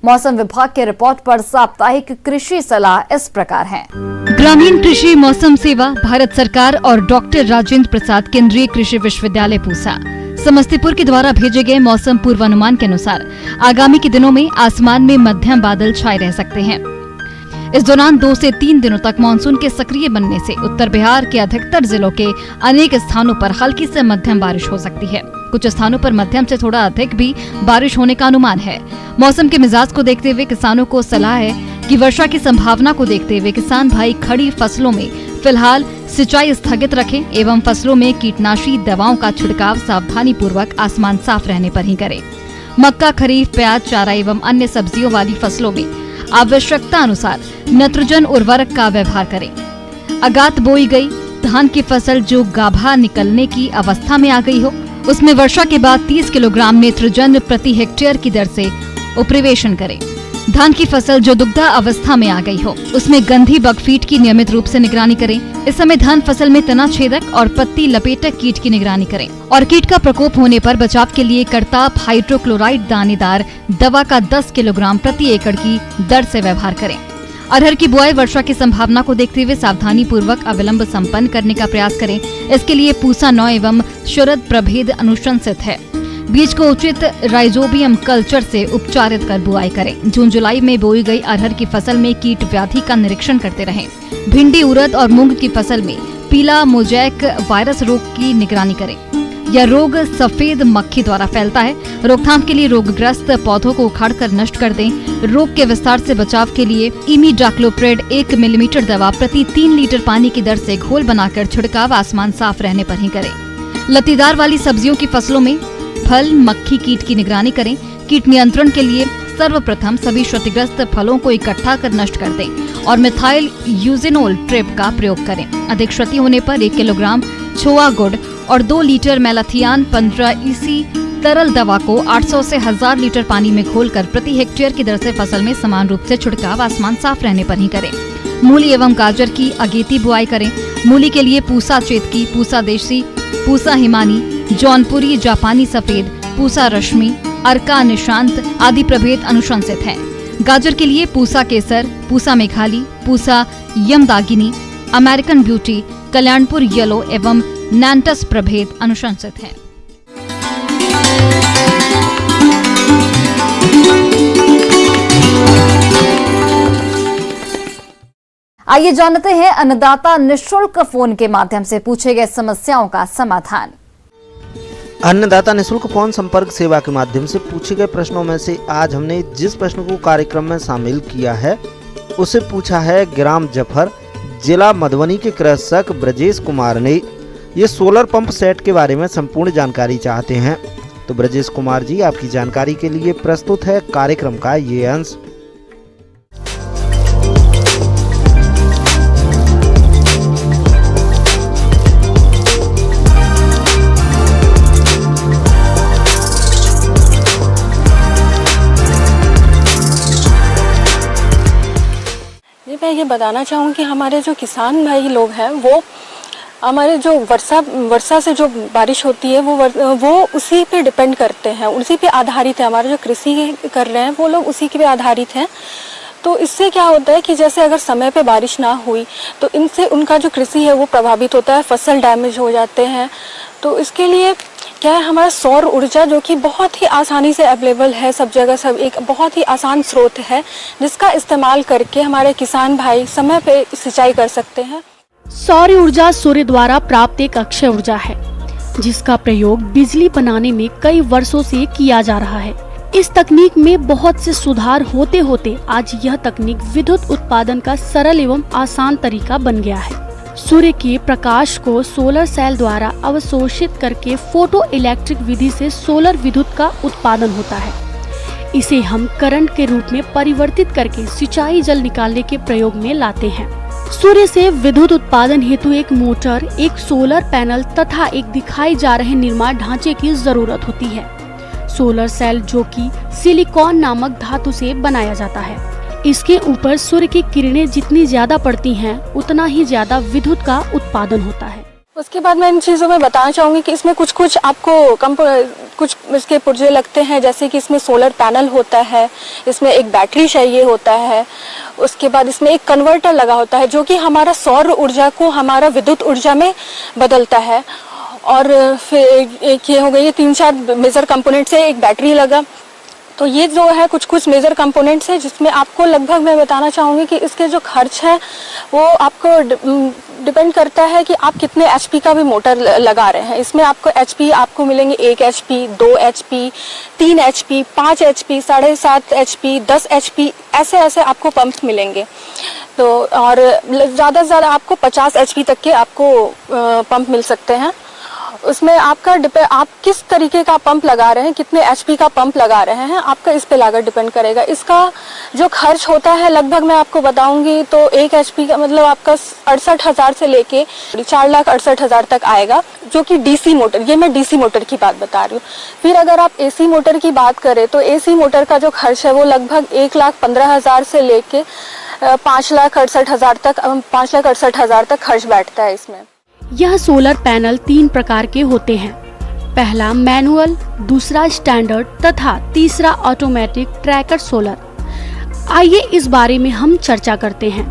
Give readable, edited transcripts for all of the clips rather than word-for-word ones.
मौसम विभाग के रिपोर्ट पर साप्ताहिक कृषि सलाह इस प्रकार है। ग्रामीण कृषि मौसम सेवा भारत सरकार और डॉक्टर राजेंद्र प्रसाद केंद्रीय कृषि विश्वविद्यालय पूसा समस्तीपुर के द्वारा भेजे गए मौसम पूर्वानुमान के अनुसार आगामी के दिनों में आसमान में मध्यम बादल छाए रह सकते हैं। इस दौरान 2 से 3 दिनों तक मानसून के सक्रिय बनने से उत्तर बिहार के अधिकतर जिलों के अनेक स्थानों पर हल्की से मध्यम बारिश हो सकती है। कुछ स्थानों पर मध्यम से थोड़ा अधिक भी बारिश होने का अनुमान है। मौसम के मिजाज को देखते हुए किसानों को सलाह है कि वर्षा की संभावना को देखते हुए किसान भाई खड़ी फसलों में फिलहाल सिंचाई स्थगित रखें एवं फसलों में कीटनाशी दवाओं का छिड़काव सावधानी पूर्वक आसमान साफ रहने पर ही करें। मक्का, खरीफ, प्याज, चारा एवं अन्य सब्जियों वाली फसलों में आवश्यकता अनुसार नाइट्रोजन उर्वरक का व्यवहार करें। अगात बोई गई धान की फसल जो गाभा निकलने की अवस्था में आ गई हो, उसमें वर्षा के बाद 30 किलोग्राम नाइट्रोजन प्रति हेक्टेयर की दर से उपरिवेशन करें। धान की फसल जो दुग्धा अवस्था में आ गई हो, उसमें गंधी बगफीट की नियमित रूप से निगरानी करें। इस समय धान फसल में तना छेदक और पत्ती लपेटक कीट की निगरानी करें और कीट का प्रकोप होने पर बचाव के लिए करताप हाइड्रोक्लोराइड दानेदार दवा का 10 किलोग्राम प्रति एकड़ की दर से व्यवहार करें। अरहर की बुआई वर्षा की संभावना को देखते हुए सावधानी पूर्वक अविलंब संपन्न करने का प्रयास करें। इसके लिए पूसा 9 एवं शरद प्रभेद अनुशंसित है। बीज को उचित राइजोबियम कल्चर से उपचारित कर बुआई करें। जून जुलाई में बोई गई अरहर की फसल में कीट व्याधि का निरीक्षण करते रहें। भिंडी, उड़द और मूंग की फसल में पीला मोजैक वायरस रोग की निगरानी करें। यह रोग सफेद मक्खी द्वारा फैलता है। रोकथाम के लिए रोगग्रस्त पौधों को उखाड़कर नष्ट कर दें। रोग के विस्तार से बचाव के लिए इमिडाक्लोप्रिड 1 मिलीमीटर दवा प्रति 3 लीटर पानी की दर से घोल बनाकर छिड़काव आसमान साफ रहने पर ही करें। लतीदार वाली सब्जियों की फसलों में फल मक्खी कीट की निगरानी करें। कीट नियंत्रण के लिए सर्वप्रथम सभी क्षतिग्रस्त फलों को इकट्ठा कर नष्ट कर दें और मिथाइल यूजेनोल ट्रिप का प्रयोग करें। अधिक क्षति होने पर 1 किलोग्राम छोआ गुड़ और 2 लीटर मेलाथियान 15 EC तरल दवा को 800 से 1000 लीटर पानी में घोलकर प्रति हेक्टेयर की दर से फसल में समान रूप से छिड़काव आसमान साफ रहने पर ही करें। मूली एवं गाजर की अगेती बुआई करें। मूली के लिए पूसा चेतकी, पूसा देशी, पूसा हिमानी, जौनपुरी जापानी सफेद, पूसा रश्मि, अर्का निशांत आदि प्रभेद अनुशंसित हैं। गाजर के लिए Pusa Kesar, Pusa Meghali, Pusa Yamdagini, American Beauty, Kalyanpur Yellow एवं नैंटस प्रभेद अनुशंसित हैं। आइए जानते हैं अन्नदाता निःशुल्क फोन के माध्यम से पूछे गए समस्याओं का समाधान। अन्नदाता निःशुल्क फोन संपर्क सेवा के माध्यम से पूछे गए प्रश्नों में से आज हमने जिस प्रश्न को कार्यक्रम में शामिल किया है उसे पूछा है ग्राम जफर, जिला मधुबनी के कृषक ब्रजेश कुमार ने। ये सोलर पंप सेट के बारे में संपूर्ण जानकारी चाहते हैं। तो ब्रजेश कुमार जी, आपकी जानकारी के लिए प्रस्तुत है कार्यक्रम का ये अंश। मैं ये बताना चाहूँ कि हमारे जो किसान भाई लोग हैं वो हमारे जो वर्षा से जो बारिश होती है वो उसी पे डिपेंड करते हैं, उसी पे आधारित है। हमारे जो कृषि कर रहे हैं वो लोग उसी पे आधारित हैं। तो इससे क्या होता है कि जैसे अगर समय पे बारिश ना हुई तो इनसे उनका जो कृषि है वो प्रभावित होता है, फसल डैमेज हो जाते हैं। तो इसके लिए क्या है, हमारा सौर ऊर्जा जो कि बहुत ही आसानी से अवेलेबल है सब जगह, सब एक बहुत ही आसान स्रोत है जिसका इस्तेमाल करके हमारे किसान भाई समय पे सिंचाई कर सकते हैं। सौर ऊर्जा सूर्य द्वारा प्राप्त एक अक्षय ऊर्जा है जिसका प्रयोग बिजली बनाने में कई वर्षों से किया जा रहा है। इस तकनीक में बहुत से सुधार होते होते आज यह तकनीक विद्युत उत्पादन का सरल एवं आसान तरीका बन गया है। सूर्य के प्रकाश को सोलर सेल द्वारा अवशोषित करके फोटो इलेक्ट्रिक विधि से सोलर विद्युत का उत्पादन होता है। इसे हम करंट के रूप में परिवर्तित करके सिंचाई जल निकालने के प्रयोग में लाते हैं। सूर्य से विद्युत उत्पादन हेतु एक मोटर, एक सोलर पैनल तथा एक दिखाई जा रहे निर्माण ढांचे की जरूरत होती है। सोलर सेल जो कि सिलिकॉन नामक धातु से बनाया जाता है। इसके ऊपर सूर्य की किरणें जितनी ज्यादा पड़ती हैं उतना ही ज्यादा विद्युत का उत्पादन होता है। उसके बाद मैं इन चीज़ों में बताना चाहूँगी कि इसमें कुछ कुछ आपको कुछ इसके पुर्जे लगते हैं, जैसे कि इसमें सोलर पैनल होता है, इसमें एक बैटरी चाहिए होता है, उसके बाद इसमें एक कन्वर्टर लगा होता है जो कि हमारा सौर ऊर्जा को हमारा विद्युत ऊर्जा में बदलता है। और फिर एक ये हो गई, ये 3-4 मेजर कंपोनेंट्स है, एक बैटरी लगा। तो ये जो है कुछ कुछ मेजर कंपोनेंट्स है जिसमें आपको लगभग मैं बताना चाहूँगी कि इसके जो खर्च है वो आपको डिपेंड करता है कि आप कितने एचपी का भी मोटर लगा रहे हैं। इसमें आपको एचपी आपको मिलेंगे 1 HP, 2 HP, 3 HP, 5 HP, 7.5 HP, 10 HP, ऐसे ऐसे आपको पंप मिलेंगे। तो और ज़्यादा से ज़्यादा आपको 50 एचपी तक के आपको पंप मिल सकते हैं। उसमें आपका आप किस तरीके का पंप लगा रहे हैं, कितने एचपी का पंप लगा रहे हैं, आपका इस पे लागत डिपेंड करेगा। इसका जो खर्च होता है लगभग मैं आपको बताऊंगी तो 1 एचपी का मतलब आपका 68,000 से लेके 4,68,000 तक आएगा, जो कि डीसी मोटर, ये मैं डीसी मोटर की बात बता रही हूँ। फिर अगर आप एसी मोटर की बात करें तो एसी मोटर का जो खर्च है वो लगभग 1,15,000 से लेके 5,68,000 तक खर्च बैठता है इसमें। यह सोलर पैनल 3 प्रकार के होते हैं। पहला मैनुअल, दूसरा स्टैंडर्ड तथा तीसरा ऑटोमेटिक ट्रैकर सोलर। आइए इस बारे में हम चर्चा करते हैं।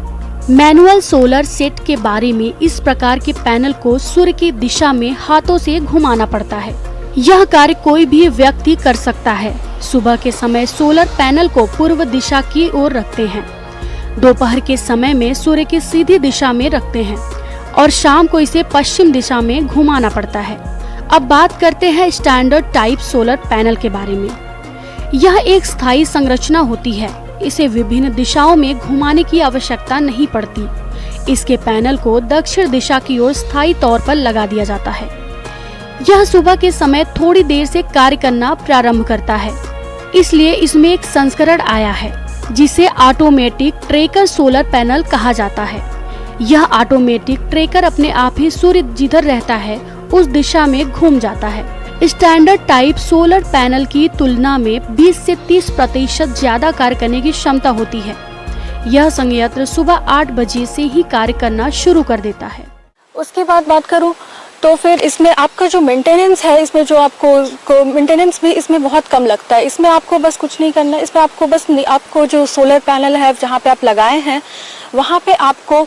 मैनुअल सोलर सेट के बारे में इस प्रकार के पैनल को सूर्य की दिशा में हाथों से घुमाना पड़ता है। यह कार्य कोई भी व्यक्ति कर सकता है। सुबह के समय सोलर पैनल को पूर्व दिशा की ओर रखते हैं, दोपहर के समय में सूर्य की सीधी दिशा में रखते हैं और शाम को इसे पश्चिम दिशा में घुमाना पड़ता है। अब बात करते हैं स्टैंडर्ड टाइप सोलर पैनल के बारे में। यह एक स्थायी संरचना होती है, इसे विभिन्न दिशाओं में घुमाने की आवश्यकता नहीं पड़ती। इसके पैनल को दक्षिण दिशा की ओर स्थायी तौर पर लगा दिया जाता है। यह सुबह के समय थोड़ी देर से कार्य करना प्रारंभ करता है, इसलिए इसमें एक संस्करण आया है जिसे ऑटोमेटिक ट्रैकर सोलर पैनल कहा जाता है। यह ऑटोमेटिक ट्रैकर अपने आप ही सूर्य जिधर रहता है उस दिशा में घूम जाता है। स्टैंडर्ड टाइप सोलर पैनल की तुलना में 20 से 30% ज्यादा कार्य करने की क्षमता होती है। यह संयंत्र सुबह 8 बजे से ही कार्य करना शुरू कर देता है। उसके बाद बात करूं तो फिर इसमें आपका जो मेंटेनेंस है, इसमें जो आपको मेंटेनेंस भी इसमें बहुत कम लगता है। इसमें आपको बस कुछ नहीं करना है, इसमें आपको बस आपको जो सोलर पैनल है जहाँ पे आप लगाए हैं वहाँ पे आपको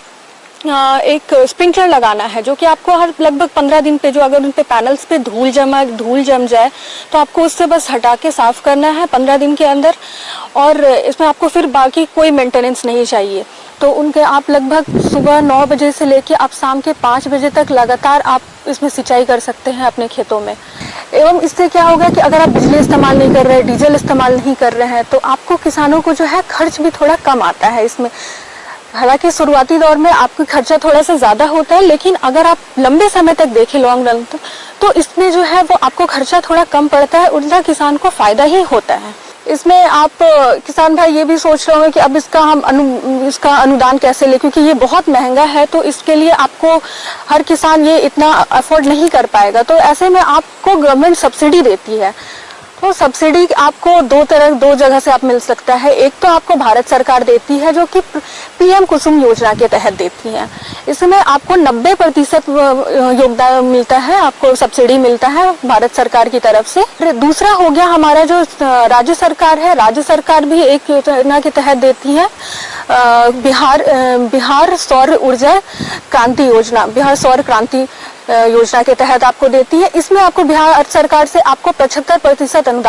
एक स्प्रिंकलर लगाना है, जो कि आपको हर लगभग 15 दिन पे, जो अगर उन पे पैनल्स पे धूल जम जाए तो आपको उससे बस हटा के साफ करना है 15 दिन के अंदर। और इसमें आपको फिर बाकी कोई मेंटेनेंस नहीं चाहिए। तो उनके आप लगभग सुबह 9 बजे से लेके आप शाम के 5 बजे तक लगातार आप इसमें सिंचाई कर सकते हैं अपने खेतों में। एवं इससे क्या होगा कि अगर आप बिजली इस्तेमाल नहीं कर रहे, डीजल इस्तेमाल नहीं कर रहे हैं, तो आपको किसानों को जो है खर्च भी थोड़ा कम आता है इसमें। हालांकि शुरुआती दौर में आपका खर्चा थोड़ा सा ज्यादा होता है, लेकिन अगर आप लंबे समय तक देखें, लॉन्ग रन तक, तो इसमें जो है वो आपको खर्चा थोड़ा कम पड़ता है, उल्टा किसान को फायदा ही होता है। इसमें आप किसान भाई ये भी सोच रहे होंगे कि अब इसका अनुदान कैसे ले, क्योंकि ये बहुत महंगा है, तो इसके लिए आपको हर किसान ये इतना अफोर्ड नहीं कर पाएगा। तो ऐसे में आपको गवर्नमेंट सब्सिडी देती है। तो सब्सिडी आपको दो जगह से आप मिल सकता है। एक तो आपको भारत सरकार देती है, जो कि पीएम कुसुम योजना के तहत देती है। इसमें आपको 90% योगदान मिलता है, आपको सब्सिडी मिलता है भारत सरकार की तरफ से। दूसरा हो गया हमारा जो राज्य सरकार है, राज्य सरकार भी एक योजना के तहत देती है, बिहार सौर ऊर्जा क्रांति योजना, बिहार सौर क्रांति योजना के तहत आपको देती है। इसमें आपको बिहार सरकार से आपको 75% अनुदान